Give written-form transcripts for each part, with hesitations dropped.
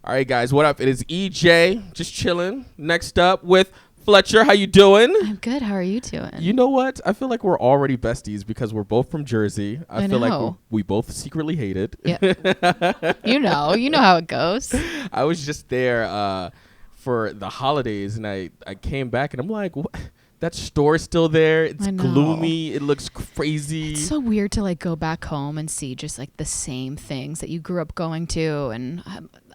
All right, guys, what up? It is EJ, just chilling. Next up with Fletcher. How you doing? I'm good. How are you doing? You know what? I feel like we're already besties because we're both from Jersey. I feel know. like we both secretly hate it. Yeah. you know how it goes. I was just there for the holidays, and I came back, and I'm like, what? That store's still there. It's gloomy. It looks crazy. It's so weird to like go back home and see just like the same things that you grew up going to. And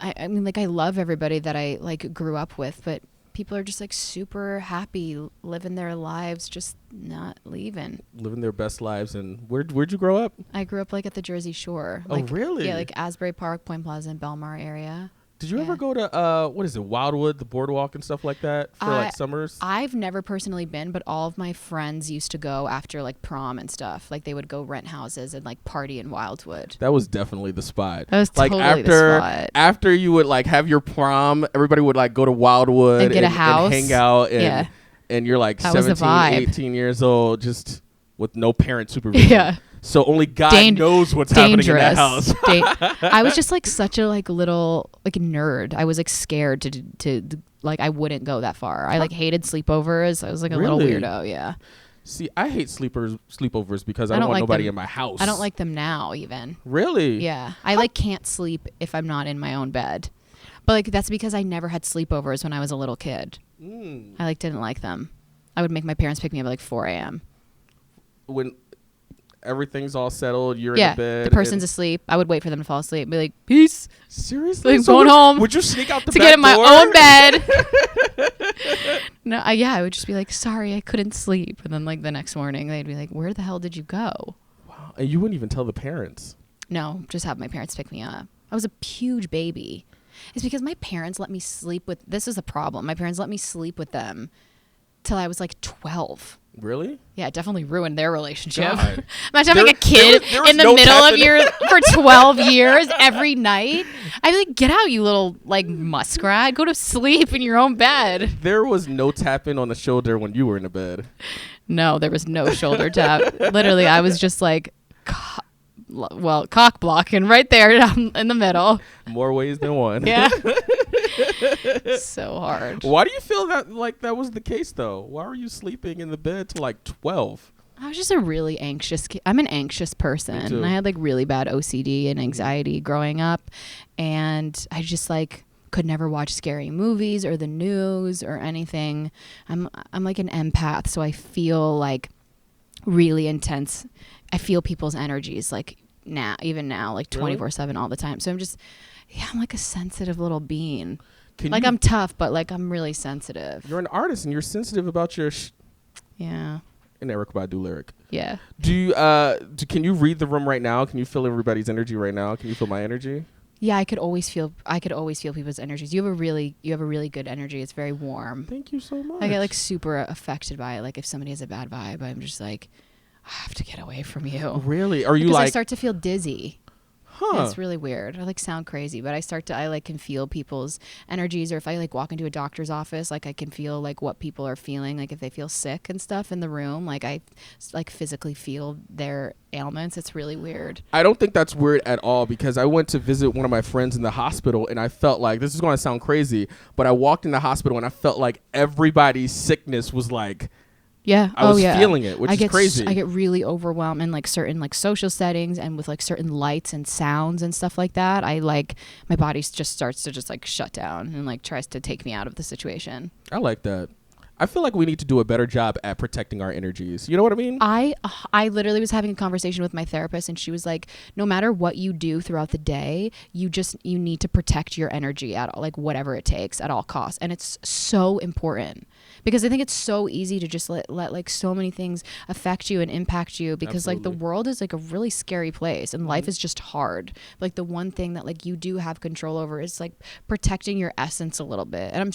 I mean, like I love everybody that I like grew up with, but people are just like super happy living their lives, just not leaving. Living their best lives. And where'd you grow up? I grew up like at the Jersey Shore. Oh, really? Yeah, like Asbury Park, Point Plaza, and Belmar area. Did you ever go to, what is it, Wildwood, the boardwalk and stuff like that for like summers? I've never personally been, but all of my friends used to go after like prom and stuff. Like they would go rent houses and like party in Wildwood. That was definitely the spot. That was like totally the spot. After you would like have your prom, everybody would like go to Wildwood and get a house. And hang out. And you're like that 17, 18 years old, just with no parent supervision. Yeah. So only God knows what's happening in that house. I was just like such a like little like nerd. I was like scared to like I wouldn't go that far. I like hated sleepovers. I was like a little weirdo. Yeah. See, I hate sleepovers because I don't want like nobody them. in my house. I don't like them now even. Really? Yeah. I like can't sleep if I'm not in my own bed. But like that's because I never had sleepovers when I was a little kid. I like didn't like them. I would make my parents pick me up at like 4 a.m. When everything's all settled, you're in the bed. The person's asleep. I would wait for them to fall asleep and be like, peace. Seriously? Like, going home. Would you sneak out the to back get in my door? own bed? No, I would just be like, sorry, I couldn't sleep. And then like the next morning, they'd be like, where the hell did you go? Wow. And you wouldn't even tell the parents? No, just have my parents pick me up. I was a huge baby. It's because my parents let me sleep with, this is a problem. My parents let me sleep with them till I was like 12. Really? Yeah, it definitely ruined their relationship. God. Imagine having a kid in the middle of your for 12 years every night. I'd be like, get out, you little like muskrat. Go to sleep in your own bed. There was no tapping on the shoulder when you were in the bed. No, there was no shoulder tap. Literally, I was just like, cock blocking right there in the middle. More ways than one. Yeah. So hard. Why do you feel that like that was the case though? Why were you sleeping in the bed till like 12? I was just a really anxious kid. I'm an anxious person. And I had like really bad OCD and anxiety growing up. And I just like could never watch scary movies or the news or anything. I'm like an empath, so I feel like really intense. I feel people's energies like even now, like 24/7 all the time. So I'm like a sensitive little being. Like I'm tough, but like I'm really sensitive. You're an artist and you're sensitive about your yeah. An Erykah Badu lyric. Yeah. Can you read the room right now? Can you feel everybody's energy right now? Can you feel my energy? Yeah, I could always feel people's energies. You have a really good energy. It's very warm. Thank you so much. I get like super affected by it. Like if somebody has a bad vibe, I'm just like, I have to get away from you. Really? Are you because like I start to feel dizzy. Huh. It's really weird. I like sound crazy, but I like can feel people's energies, or if I like walk into a doctor's office, like I can feel like what people are feeling, like if they feel sick and stuff in the room, like I like physically feel their ailments. It's really weird. I don't think that's weird at all because I went to visit one of my friends in the hospital and I felt like, this is going to sound crazy, but I walked in the hospital and I felt like everybody's sickness was like, yeah. I was feeling it, which is crazy. I get really overwhelmed in like certain like social settings and with like certain lights and sounds and stuff like that. I like my body just starts to just like shut down and like tries to take me out of the situation. I like that. I feel like we need to do a better job at protecting our energies. You know what I mean? I literally was having a conversation with my therapist and she was like, no matter what you do throughout the day, you need to protect your energy at all, like whatever it takes at all costs. And it's so important. Because I think it's so easy to just let like so many things affect you and impact you because like the world is like a really scary place and life is just hard. Like the one thing that like you do have control over is like protecting your essence a little bit. And I'm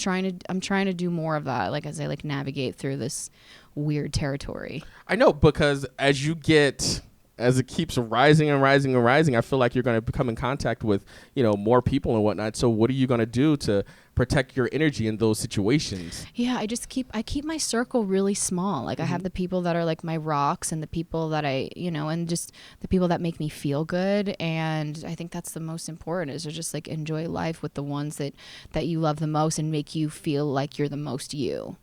trying to do more of that, like as I like navigate through this weird territory. I know, because as you get as it keeps rising and rising and rising, I feel like you're going to come in contact with, more people and whatnot. So what are you going to do to protect your energy in those situations? Yeah, I keep my circle really small. Like I have the people that are like my rocks and the people that and just the people that make me feel good. And I think that's the most important, is to just like enjoy life with the ones that you love the most and make you feel like you're the most you.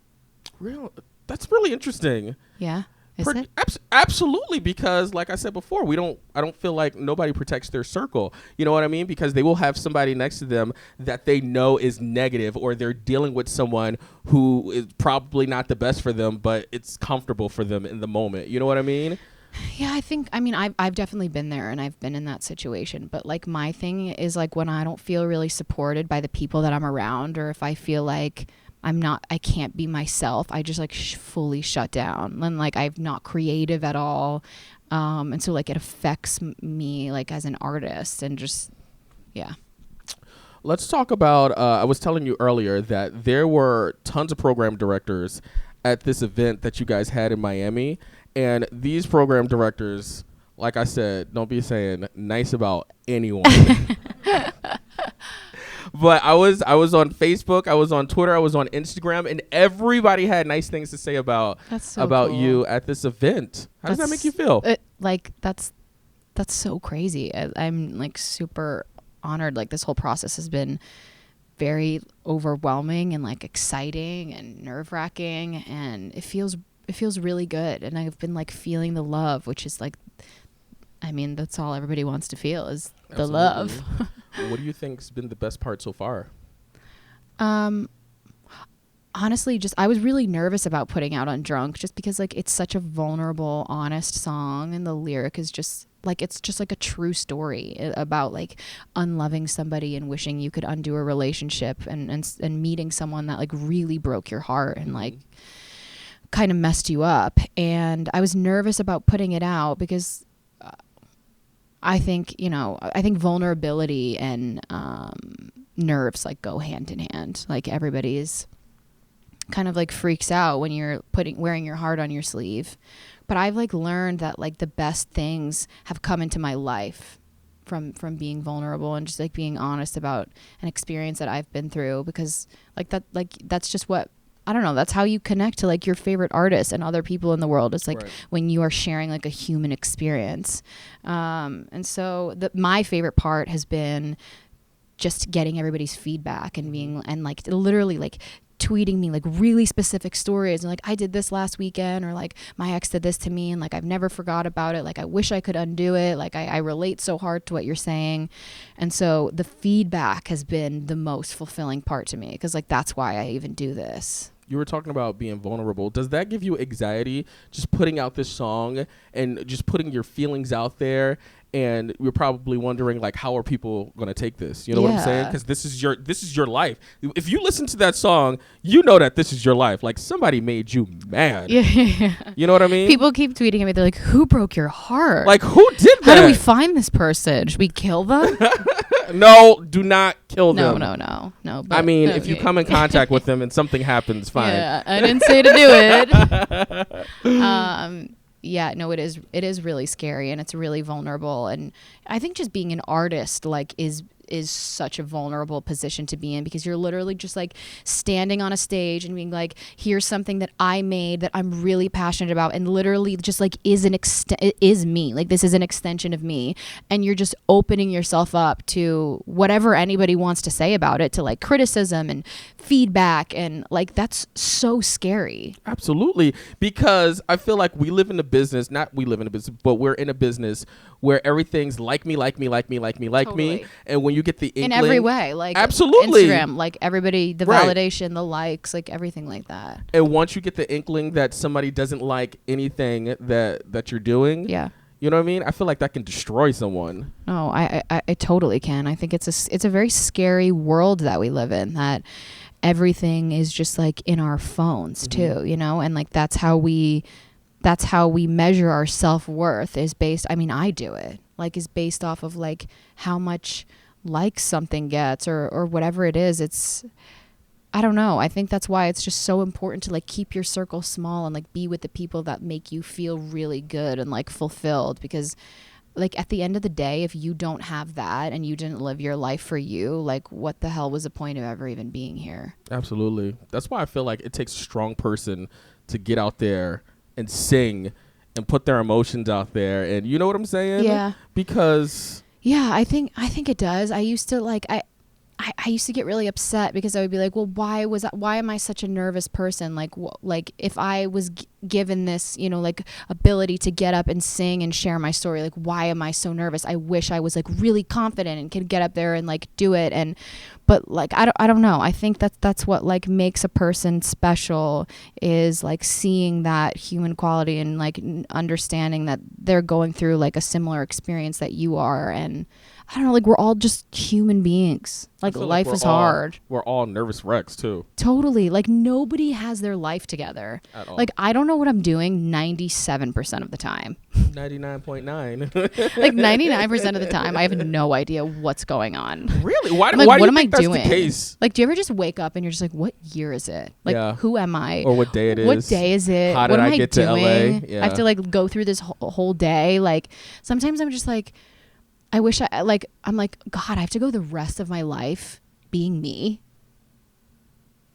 That's really interesting. Yeah. Is it? Absolutely, because like I said before, I don't feel like nobody protects their circle. You know what I mean? Because they will have somebody next to them that they know is negative, or they're dealing with someone who is probably not the best for them, but it's comfortable for them in the moment. You know what I mean? Yeah, I've definitely been there, and I've been in that situation. But like my thing is like when I don't feel really supported by the people that I'm around, or if I feel like I can't be myself, I just like fully shut down. And like I'm not creative at all. And so like it affects me like as an artist, and just, yeah. Let's talk about, I was telling you earlier that there were tons of program directors at this event that you guys had in Miami. And these program directors, like I said, don't be saying nice about anyone. But I was on Facebook, I was on Twitter, I was on Instagram, and everybody had nice things to say about cool. you at this event. How does that make you feel? That's so crazy. I'm like super honored. Like this whole process has been very overwhelming and like exciting and nerve-wracking, and it feels really good. And I've been like feeling the love, which is like, that's all everybody wants to feel, is the love. What do you think's been the best part so far? Honestly, I was really nervous about putting out Undrunk, just because like it's such a vulnerable, honest song, and the lyric is just like, it's just like a true story about like unloving somebody and wishing you could undo a relationship, and meeting someone that like really broke your heart and like kind of messed you up. And I was nervous about putting it out because I think vulnerability and nerves like go hand in hand. Like everybody's kind of like freaks out when you're wearing your heart on your sleeve. But I've like learned that like the best things have come into my life from being vulnerable and just like being honest about an experience that I've been through, because that's just what, I don't know, that's how you connect to like your favorite artists and other people in the world. It's like when you are sharing like a human experience. And so my favorite part has been just getting everybody's feedback and being, and like literally like tweeting me like really specific stories, and like, I did this last weekend, or like my ex did this to me, and like I've never forgot about it, like I wish I could undo it, like I relate so hard to what you're saying. And so the feedback has been the most fulfilling part to me, because like that's why I even do this. You were talking about being vulnerable. Does that give you anxiety, just putting out this song and just putting your feelings out there? And you're probably wondering, like, how are people going to take this? You know what I'm saying? Because this is your life. If you listen to that song, you know that this is your life. Like, somebody made you mad. Yeah. You know what I mean? People keep tweeting at me. They're like, who broke your heart? Like, who did that? How do we find this person? Should we kill them? No, do not kill them. No. But, I mean, if you come in contact with them and something happens, fine. Yeah, I didn't say to do it. Yeah, no, it is really scary, and it's really vulnerable. And I think just being an artist like is such a vulnerable position to be in, because you're literally just like standing on a stage and being like, here's something that I made that I'm really passionate about, and literally just like is me. Like this is an extension of me, and you're just opening yourself up to whatever anybody wants to say about it, to like criticism and feedback, and like that's so scary. Absolutely, because I feel like but we're in a business where everything's like me, Totally. and when you get the inkling, in every way, like absolutely Instagram, like everybody, the validation, the likes, like everything like that. And once you get the inkling that somebody doesn't like anything that you're doing, yeah, you know what I mean? I feel like that can destroy someone. Oh, I totally can. I think it's a very scary world that we live in, that everything is just like in our phones too, you know, and like that's how we measure our self-worth, is based, I do it, like is based off of like how much likes something gets, or whatever it is. I don't know. I think that's why it's just so important to like keep your circle small and like be with the people that make you feel really good and like fulfilled, because like at the end of the day, if you don't have that and you didn't live your life for you, like what the hell was the point of ever even being here? Absolutely. That's why I feel like it takes a strong person to get out there and sing and put their emotions out there. And you know what I'm saying? Yeah. Because Yeah, I think it does. I used to like I used to get really upset because I would be like, well, why am I such a nervous person? Like, like if I was given this, you know, like ability to get up and sing and share my story, like, why am I so nervous? I wish I was like really confident and could get up there and like do it. But like, I don't know. I think that's what like makes a person special, is like seeing that human quality and like understanding that they're going through like a similar experience that you are. And I don't know, like we're all just human beings. Like life is hard. We're all nervous wrecks too. Totally. Like nobody has their life together. At all. Like I don't know what I'm doing 97% of the time. 99.9. Like 99% of the time, I have no idea what's going on. Really? Why do what you am think I that's doing? The case? Like, do you ever just wake up and you're just like, what year is it? Like, who am I? Or what day it is? What day is it? How did what am I get to doing? LA? Yeah. I have to like go through this whole day. Like sometimes I'm just like, I wish I'm like, God, I have to go the rest of my life being me.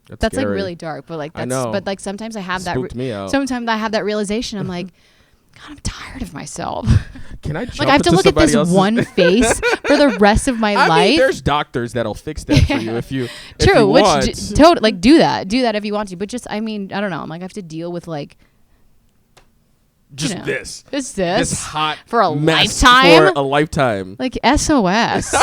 That's like really dark, but like, but like sometimes I have sometimes I have that realization. I'm like, God, I'm tired of myself. Can I jump like I have to look at this one face for the rest of my life? I mean, there's doctors that'll fix that for you if you True, if you which want. Like do that if you want to. But just, I mean, I don't know. I'm like, I have to deal with like just this hot for a mess lifetime. For a lifetime. Like SOS.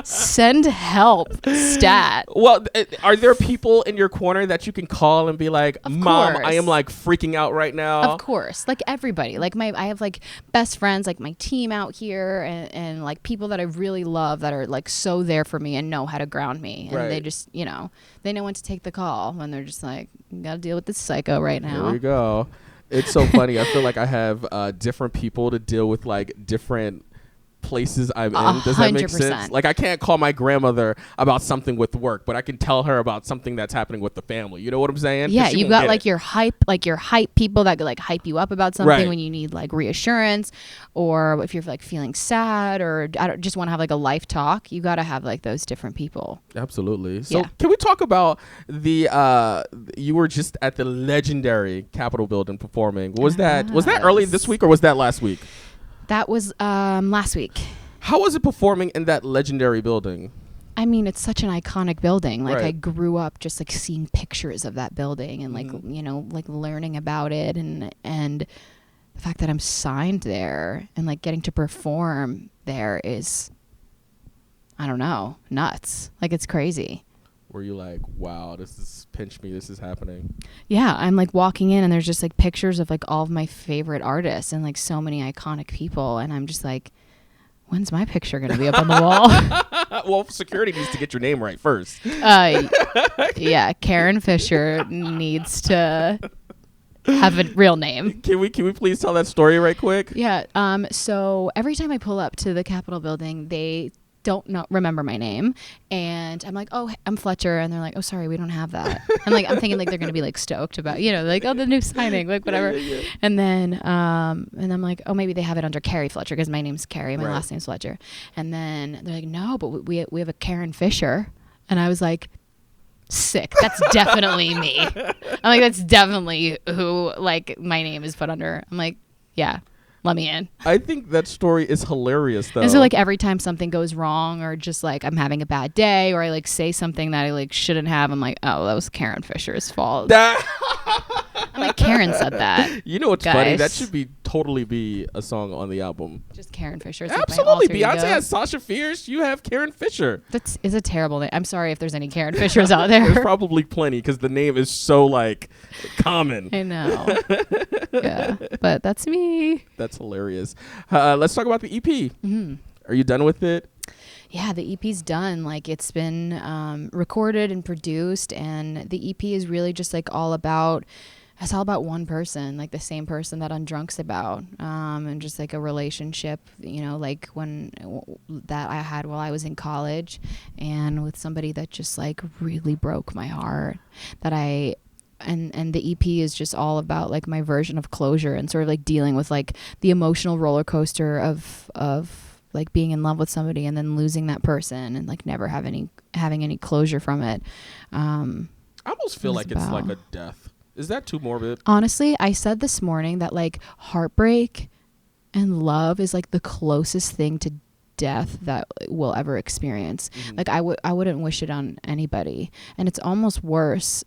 Send help. Stat. Well, are there people in your corner that you can call and be like, Mom, I am like freaking out right now? Of course. Like everybody. Like I have like best friends, like my team out here, and like people that I really love that are like so there for me and know how to ground me. And they just, you know, they know when to take the call when they're just like, you got to deal with this psycho right now. Here we go. It's so funny. I feel like I have different people to deal with, like different places I'm in. Does that make sense? Like I can't call my grandmother about something with work, but I can tell her about something that's happening with the family. You know what I'm saying? Yeah, you've got like your hype people that like hype you up about something when you need like reassurance, or if you're like feeling sad, or just want to have like a life talk. You got to have like those different people. Absolutely. So can we talk about the you were just at the legendary Capitol building performing. Was that early this week or was that last week? That was last week. How was it performing in that legendary building? I mean, it's such an iconic building. Like I grew up just like seeing pictures of that building and like, you know, like learning about it, and the fact that I'm signed there and like getting to perform there is, I don't know, nuts. Like it's crazy. Were you like, wow, this is pinch me, this is happening? Yeah, I'm like walking in and there's just like pictures of like all of my favorite artists and like so many iconic people, and I'm just like, when's my picture gonna be up on the wall? Well, security needs to get your name right first. Yeah, Karen Fisher needs to have a real name. Can we please tell that story right quick? Yeah. So every time I pull up to the Capitol building, they don't remember my name, and I'm like, oh, I'm Fletcher, and they're like, oh, sorry, we don't have that. And like I'm thinking like they're gonna be like stoked about, you know, like, oh, the new signing, like whatever. Yeah. And then and I'm like, oh, maybe they have it under Carrie Fletcher because my name's Carrie, my last name's Fletcher. And then they're like, no, but we have a Karen Fisher. And I was like, sick, that's definitely me. I'm like, that's definitely who like my name is put under. I'm like, yeah, let me in. I think that story is hilarious though. And so like every time something goes wrong, or just like I'm having a bad day, or I like say something that I like shouldn't have, I'm like, oh, that was Karen Fisher's fault. I'm like, Karen said that. You know what's funny? That should totally be a song on the album. Just Karen Fisher. Absolutely. Beyonce has Sasha Fierce. You have Karen Fisher. That is a terrible name. I'm sorry if there's any Karen Fishers out there. There's probably plenty because the name is so like common. I know. Yeah, but that's me. That's hilarious. Let's talk about the EP. Mm-hmm. Are you done with it? Yeah, the EP's done. Like it's been recorded and produced, and the EP is really just like all about it's all about one person, like the same person that Undrunk's about, and just like a relationship, you know, like that I had while I was in college, and with somebody that just like really broke my heart. And the EP is just all about like my version of closure and sort of like dealing with like the emotional roller coaster of like being in love with somebody and then losing that person and like never having any closure from it. I almost feel like it's like a death. Is that too morbid? Honestly, I said this morning that like heartbreak and love is like the closest thing to death that we'll ever experience. Like I wouldn't wish it on anybody. And it's almost worse.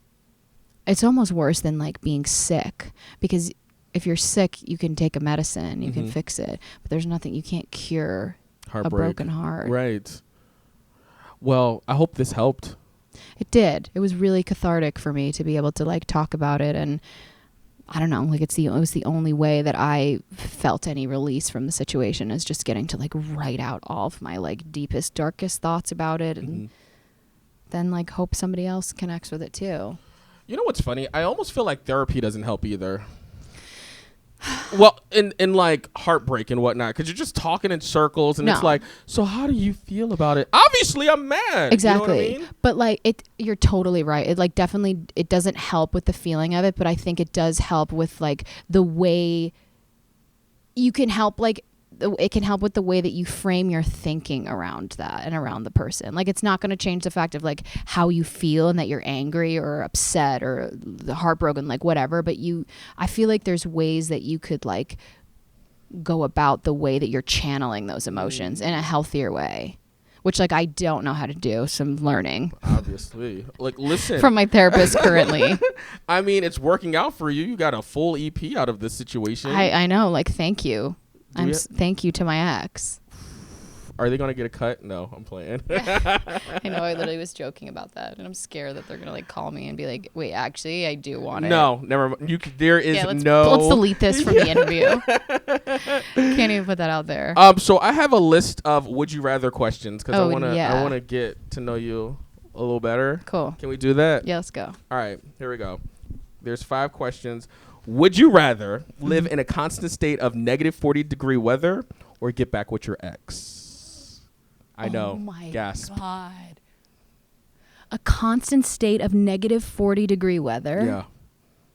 It's almost worse than like being sick, because if you're sick, you can take a medicine, you can fix it, but there's nothing, you can't cure a broken heart. Right. Well, I hope this helped. It did. It was really cathartic for me to be able to like talk about it, and I don't know, like it was the only way that I felt any release from the situation, is just getting to like write out all of my like deepest, darkest thoughts about it, and then like hope somebody else connects with it too. You know what's funny? I almost feel like therapy doesn't help either. Well, in like heartbreak and whatnot, because you're just talking in circles, and it's like, so how do you feel about it? Obviously, I'm mad. Exactly. You know what I mean? But like you're totally right. It like definitely, it doesn't help with the feeling of it, but I think it does help with like the way you can help, like it can help with the way that you frame your thinking around that and around the person. Like it's not going to change the fact of like how you feel and that you're angry or upset or heartbroken, like whatever. But I feel like there's ways that you could like go about the way that you're channeling those emotions in a healthier way, which like I don't know how to do. So I'm learning. Obviously. Like, listen. From my therapist currently. I mean, it's working out for you. You got a full EP out of this situation. I know. Like, thank you. Thank you to my ex. Are they going to get a cut? No, I'm playing. I know. I literally was joking about that, and I'm scared that they're going to like call me and be like, wait, actually, I do want it. No, never mind. There is let's no. delete this from the interview. Can't even put that out there. So I have a list of would you rather questions, because I want to get to know you a little better. Cool. Can we do that? Yeah, let's go. All right, here we go. There's 5 questions. Would you rather live in a constant state of negative 40-degree weather or get back with your ex? I know. Oh my Gasp. God. A constant state of negative 40-degree weather? Yeah.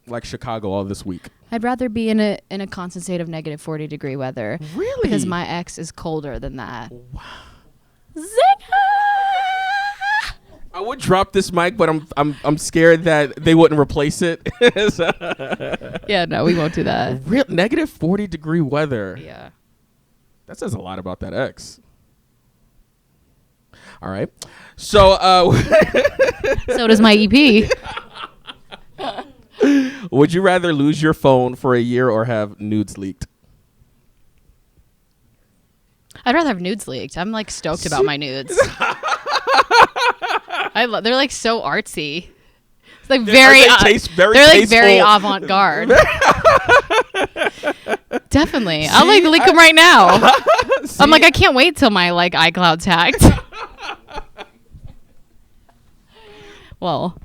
Like Chicago all this week. I'd rather be in a constant state of negative 40-degree weather. Really? Because my ex is colder than that. Wow. Zing! I would drop this mic, but I'm scared that they wouldn't replace it. Yeah, no, we won't do that. Negative 40-degree weather. Yeah. That says a lot about that ex. All right. So So does my EP. Would you rather lose your phone for a year or have nudes leaked? I'd rather have nudes leaked. I'm like stoked about my nudes. They're like so artsy. It's like very avant-garde. Definitely. I'll like leak them right now. I'm like, I can't wait till my like iCloud's hacked. Well,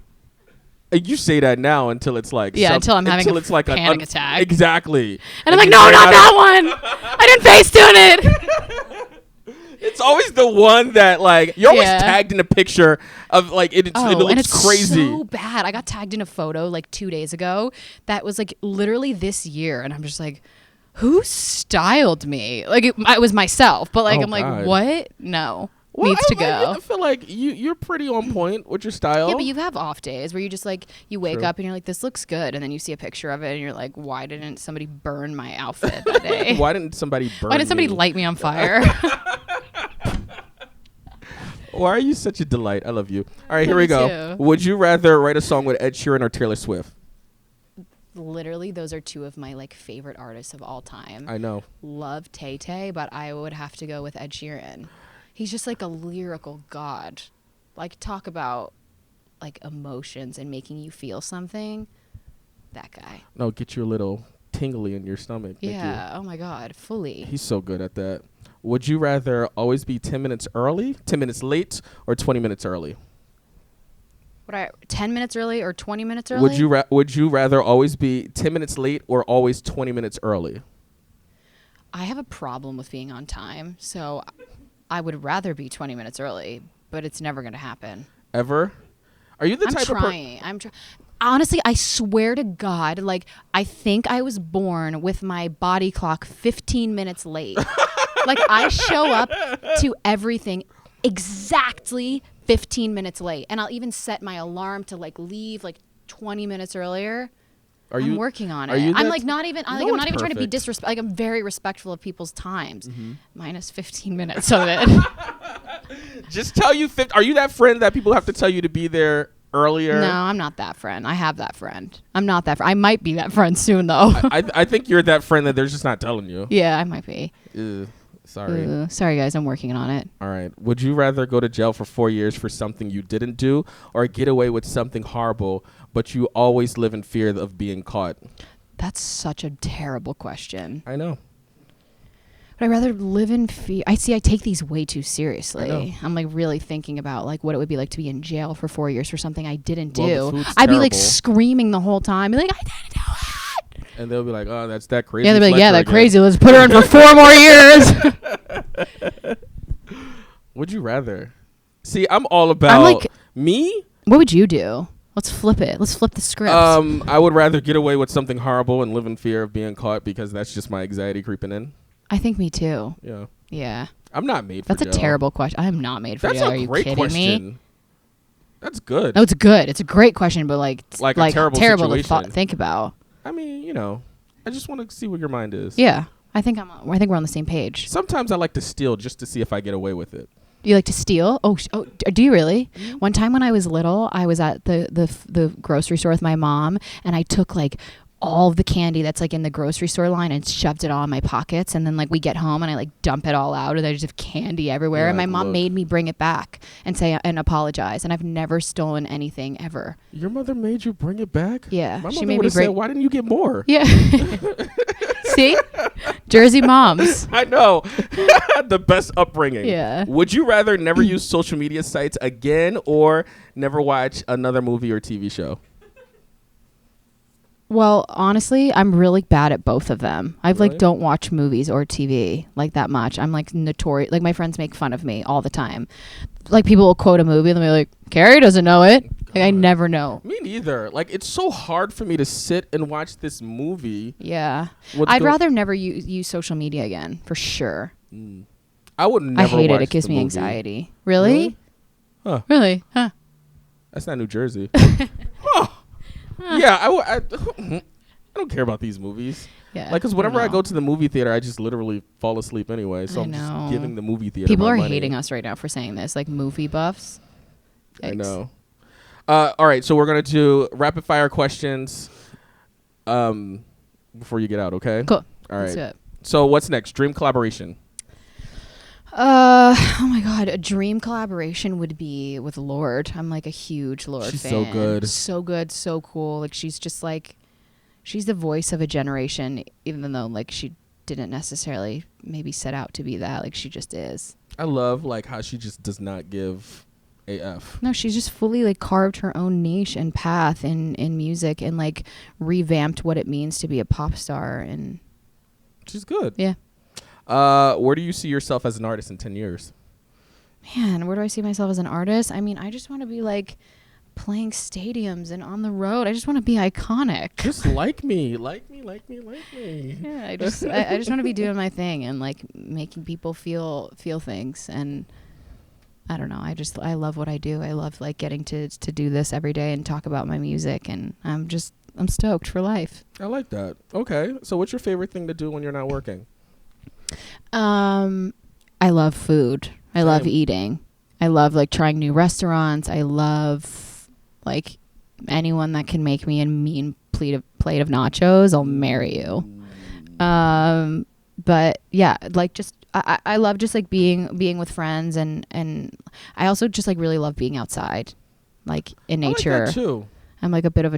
you say that now until it's like until I'm having it's like panic attack. Exactly. And I'm like, no, not that one. I didn't Facetune it. It's always the one that like you're always tagged in a picture of like it looks and it's crazy. So bad. I got tagged in a photo like 2 days ago that was like literally this year, and I'm just like, who styled me? Like it was myself, but like I'm like, what? No. Well, needs to go. I feel like you're pretty on point with your style. Yeah, but you have off days where you just like you wake up and you're like, this looks good, and then you see a picture of it and you're like, why didn't somebody burn my outfit that day? Why didn't somebody light me on fire? Why are you such a delight? I love you. All right, here we go. Too. Would you rather write a song with Ed Sheeran or Taylor Swift? Literally, those are 2 of my like favorite artists of all time. I know. Love Tay-Tay, but I would have to go with Ed Sheeran. He's just like a lyrical god. Like talk about like emotions and making you feel something. That guy. No, get you a little tingly in your stomach. Yeah. Oh my God. Fully. He's so good at that. Would you rather always be 10 minutes early, 10 minutes late, or 20 minutes early? 10 minutes early or 20 minutes early? Would you rather always be 10 minutes late or always 20 minutes early? I have a problem with being on time, so I would rather be 20 minutes early, but it's never going to happen. Ever? Are you the I'm type trying. Honestly, I swear to God, like, I think I was born with my body clock 15 minutes late. Like, I show up to everything exactly 15 minutes late, and I'll even set my alarm to like leave like 20 minutes earlier. I'm working on it. I'm like not even. I'm not even trying to be disrespectful. Like, I'm very respectful of people's times. Minus 15 minutes of it. Just tell you. Are you that friend that people have to tell you to be there earlier? No, I'm not that friend. I have that friend. I'm not that friend. I might be that friend soon though. I think you're that friend that they're just not telling you. Yeah, I might be. Sorry. Sorry, guys. I'm working on it. All right. Would you rather go to jail for 4 years for something you didn't do or get away with something horrible, but you always live in fear of being caught? That's such a terrible question. I know. But I'd rather live in fear. I take these way too seriously. I'm like really thinking about like what it would be like to be in jail for 4 years for something I didn't do. I'd be like screaming the whole time. Be like, I didn't do it. And they'll be like, oh, that's that crazy. Yeah, they'll be like, Fletcher yeah, that again. crazy. Let's put her in for 4 more years. Would you rather? See, I'm all about me. What would you do? Let's flip it. Let's flip the script. I would rather get away with something horrible and live in fear of being caught because that's just my anxiety creeping in. I think me too. Yeah. Yeah. I'm not made for jail. That's a terrible question. I am not made for jail. Are you kidding me? That's good. No, it's good. It's a great question, but like a terrible to think about. I mean, I just want to see what your mind is. Yeah. I think we're on the same page. Sometimes I like to steal just to see if I get away with it. You like to steal? Oh, do you really? Mm-hmm. One time when I was little, I was at the grocery store with my mom, and I took like all of the candy that's like in the grocery store line and shoved it all in my pockets, and then like we get home and I like dump it all out, and I just have candy everywhere. And my mom made me bring it back and apologize, and I've never stolen anything ever. Your mother made you bring it back? Yeah, my mother would have said, "Why didn't you get more?" Yeah. See? Jersey moms. I know. The best upbringing. Yeah. Would you rather never use social media sites again or never watch another movie or TV show? Well, honestly, I'm really bad at both of them. I don't watch movies or TV like that much. I'm like notorious. Like my friends make fun of me all the time. Like people will quote a movie and they'll be like, Carrie doesn't know it. Like, I never know. Me neither. Like it's so hard for me to sit and watch this movie. Yeah. I'd rather never use social media again, for sure. I would never. I hate it. It gives me anxiety. Really? Huh. Really? Huh. That's not New Jersey. Huh. Yeah, I don't care about these movies. Yeah, like, because whenever I go to the movie theater, I just literally fall asleep anyway. So I'm just giving the movie theater. People are money. hating us right now for saying this, like movie buffs. Yikes. I know. All right, so we're gonna do rapid fire questions. Before you get out, okay? Cool. All right. Let's do it. So what's next? Dream collaboration. Oh my God, a dream collaboration would be with Lorde. I'm like a huge Lorde fan. She's so good. So good, so cool. Like she's just like, she's the voice of a generation, even though like she didn't necessarily maybe set out to be that. Like she just is. I love like how she just does not give AF. No, she's just fully like carved her own niche and path in music and like revamped what it means to be a pop star. And she's good. Yeah. Where do you see yourself as an artist in 10 years? Man, where do I see myself as an artist? I mean, I just want to be like playing stadiums and on the road. I just want to be iconic. Just like me. Yeah, I just want to be doing my thing and like making people feel things. And I don't know. I love what I do. I love like getting to do this every day and talk about my music. And I'm stoked for life. I like that. Okay. So what's your favorite thing to do when you're not working? I love food. I love eating. I love like trying new restaurants. I love like anyone that can make me a mean plate of nachos. I'll marry you. But yeah, like just I love just like being with friends and I also just like really love being outside, like in nature. I like that too. I'm like a bit of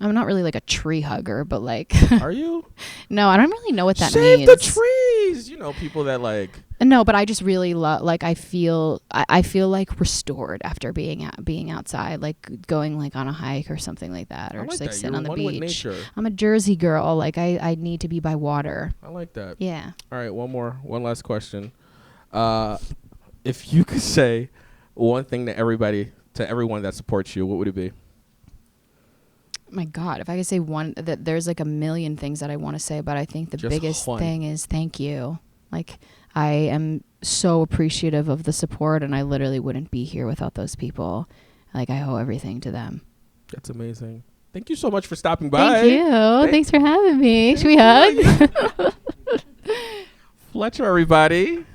I'm not really like a tree hugger, but like, Are you? no, I don't really know what that Save means. the trees. You know, people that like. No, but I just really love, like, I feel like restored after being outside, like going like on a hike or something like that, or I just like like that. sitting You're on the one with beach. nature. I'm a Jersey girl. Like I need to be by water. I like that. Yeah. All right, one last question. If you could say one thing to everyone that supports you, what would it be? My God, if I could say one, that there's like a million things that I want to say, but I think the Just biggest one. thing is thank you. Like, I am so appreciative of the support, and I literally wouldn't be here without those people. Like, I owe everything to them. That's amazing. Thank you so much for stopping by. Thank you. Thanks for having me. Should we hug? Fletcher, everybody.